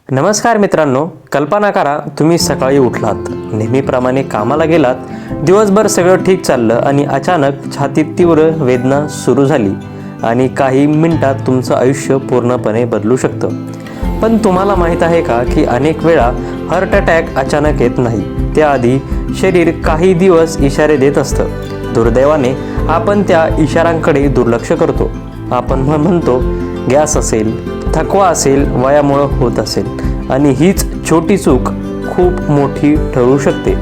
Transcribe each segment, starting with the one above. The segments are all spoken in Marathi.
नमस्कार मित्रांनो, कल्पना करा तुम्ही सकाळी उठलात, नेहमीप्रमाणे कामाला गेलात, दिवसभर सगळं ठीक चाललं आणि अचानक छातीत तीव्र वेदना सुरू झाली आणि काही मिनिटात तुमचं आयुष्य पूर्णपणे बदलू शकतं. पण तुम्हाला माहीत आहे का की अनेक वेळा हार्ट अटॅक अचानक येत नाही, त्याआधी शरीर काही दिवस इशारे देत असतं. दुर्दैवाने आपण त्या इशाऱ्यांकडे दुर्लक्ष करतो. आपण म्हणतो गॅस असेल, थकवा असेल, वयामुळं होत असेल आणि हीच छोटी चूक खूप मोठी ठरू शकते.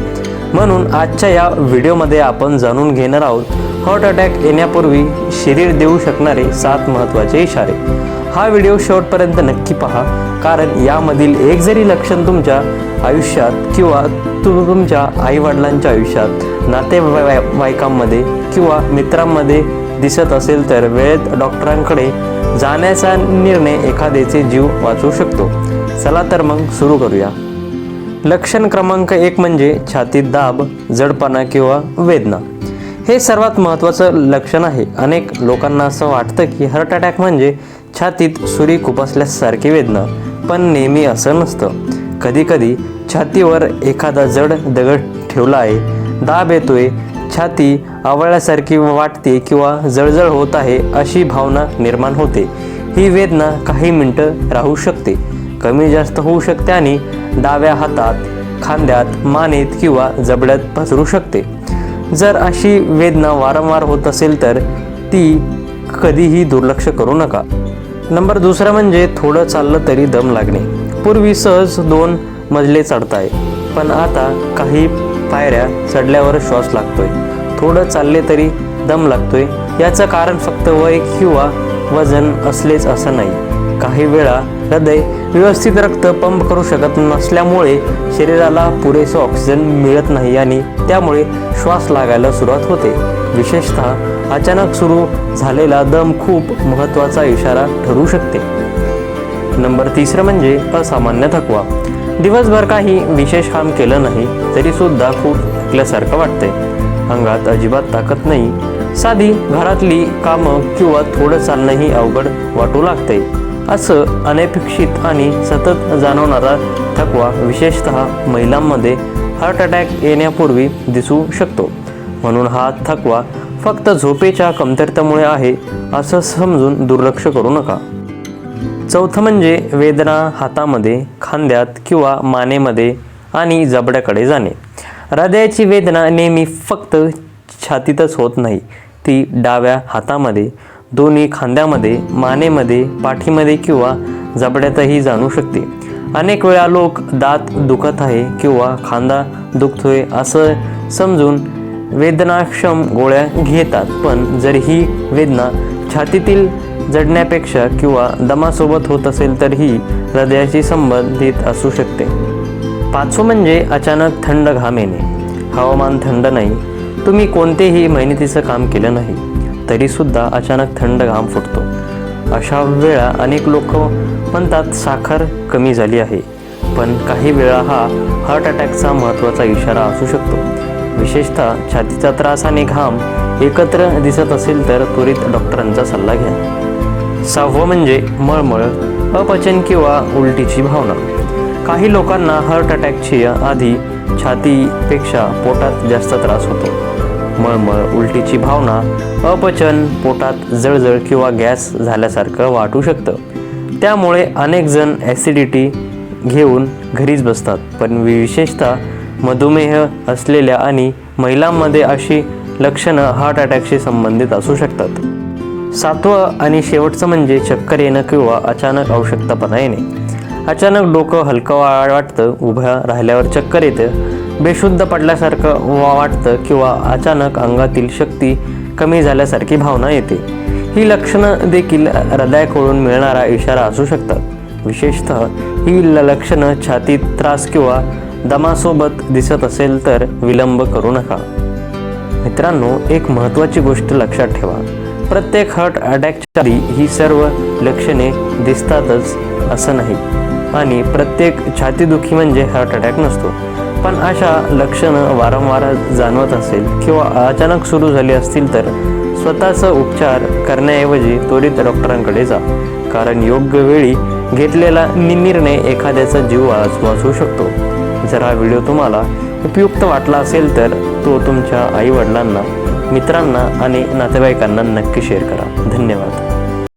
म्हणून आजच्या या व्हिडिओमध्ये आपण जाणून घेणार आहोत हार्ट अटॅक येण्यापूर्वी शरीर देऊ शकणारे 7 महत्त्वाचे इशारे. हा व्हिडिओ शेवटपर्यंत नक्की पहा, कारण यामधील एक जरी लक्षण तुमच्या आयुष्यात किंवा तुमच्या आईवडिलांच्या आयुष्यात, नातेवाईकांमध्ये किंवा मित्रांमध्ये दिसत असेल तर वेळेत डॉक्टरांकडे जाण्याचा निर्णय एखाद्याचे जीव वाचवू शकतो. चला तर मग सुरू करूया. लक्षण क्रमांक 1 म्हणजे छातीत दाब, जडपणा किंवा वेदना. हे सर्वात महत्त्वाचं लक्षण आहे. अनेक लोकांना असं वाटतं की हार्ट अटॅक म्हणजे छातीत सुरी खुपसल्यासारखी वेदना, पण नेहमी असं नसतं. कधीकधी छातीवर एखादा जड दगड ठेवला आहे, दाब येतोय, छाती आवळल्यासारखी वाटते किंवा जळजळ होत आहे अशी भावना निर्माण होते. ही वेदना काही मिनिटं राहू शकते, कमी जास्त होऊ शकते आणि डाव्या हातात, खांद्यात, मानेत किंवा जबड्यात पसरू शकते. जर अशी वेदना वारंवार होत असेल तर ती कधीही दुर्लक्ष करू नका. नंबर 2 म्हणजे थोडं चाललं तरी दम लागणे. पूर्वी सहज 2 मजले चढताय, पण आता काही पायऱ्या चढल्यावर श्वास लागतोय, थोडं चालले तरी दम लागतोय. याचं कारण फक्त वय किंवा वजन असलेच असं नाही. काही वेळा हृदय व्यवस्थित रक्त पंप करू शकत नसल्यामुळे शरीराला पुरेसं ऑक्सिजन मिळत नाही आणि त्यामुळे श्वास लागायला सुरुवात होते. विशेषतः अचानक सुरू झालेला दम खूप महत्त्वाचा इशारा ठरू शकते. नंबर 3 म्हणजे असामान्य थकवा. दिवसभर काही विशेष काम केलं नाही तरी सुद्धा खूप थकल्यासारखं वाटतंय. अंगात अजिबात ताकद नाही, साधी घरातली कामं किंवा थोडं चालणंही अवघड वाटू लागतंय. असं अनपेक्षित आणि सतत जाणवणारा थकवा विशेषतः महिलांमध्ये हार्ट अटॅक येण्यापूर्वी दिसू शकतो. म्हणून हा थकवा फक्त झोपेच्या कमतरतेमुळे आहे असं समजून दुर्लक्ष करू नका. 4 म्हणजे वेदना हातामध्ये, खांद्यात किंवा मानेमध्ये आणि जबड्याकडे जाणे. हृदयाची वेदना नेहमी फक्त छातीतच होत नाही, ती डाव्या हातामध्ये, दोन्ही खांद्यामध्ये, मानेमध्ये, पाठीमध्ये किंवा जबड्यातही जाणू शकते. अनेक वेळा लोक दात दुखत आहे किंवा खांदा दुखतोय असं समजून वेदनाक्षम गोळ्या घेतात, पण जर ही वेदना छातीतील जडण्यापेक्षा किंवा दमासोबत होत असेल तर ही हृदयाशी संबंधित असू शकते. 5 म्हणजे अचानक थंड घाम येणे. हवामान थंड नाही, तुम्ही कोणतेही मेहनतीचं काम केलं नाही तरीसुद्धा अचानक थंड घाम फुटतो. अशा वेळा अनेक लोक म्हणतात साखर कमी झाली आहे, पण काही वेळा हा हार्ट अटॅकचा महत्त्वाचा इशारा असू शकतो. विशेषतः छातीचा त्रास आणि घाम एकत्र दिसत असेल तर त्वरित डॉक्टरांचा सल्ला घ्या. 6 म्हणजे मळमळ, अपचन किंवा उलटीची भावना. काही लोकांना हार्ट अटॅकची आधी छातीपेक्षा पोटात जास्त त्रास होतो. मळमळ, उलटीची भावना, अपचन, पोटात जळजळ किंवा गॅस झाल्यासारखं वाटू शकतं. त्यामुळे अनेक जण ॲसिडिटी घेऊन घरीच बसतात, पण विशेषतः मधुमेह असलेल्या आणि महिलांमध्ये अशी लक्षणं हार्ट अटॅकशी संबंधित असू शकतात. 7 आणि शेवटचं म्हणजे चक्कर येणं किंवा अचानक अशक्तपणा येणे. अचानक डोकं हलकं वाटतं, उभ्या राहिल्यावर चक्कर येतं, बेशुद्ध पडल्यासारखं वाटतं किंवा अचानक अंगातील शक्ती कमी झाल्यासारखी भावना येते. ही लक्षणं देखील हृदयाकडून मिळणारा इशारा असू शकतात. विशेषतः ही लक्षणं छातीत त्रास किंवा दमासोबत दिसत असेल तर विलंब करू नका. मित्रांनो, एक महत्त्वाची गोष्ट लक्षात ठेवा. प्रत्येक हार्ट अटॅकच्या आधी ही सर्व लक्षणे दिसतातच असं नाही आणि प्रत्येक छातीदुखी म्हणजे हार्ट अटॅक नसतो. पण अशा लक्षणं वारंवार जाणवत असेल किंवा अचानक सुरू झाली असतील तर स्वतःचा उपचार करण्याऐवजी त्वरित डॉक्टरांकडे जा, कारण योग्य वेळी घेतलेला निर्णय एखाद्याचा जीव वाचवू शकतो. जर हा व्हिडिओ तुम्हाला उपयुक्त वाटला असेल तर तो तुमच्या आईवडिलांना, मित्रांना आणि नातेवाईकांना नक्की शेअर करा. धन्यवाद.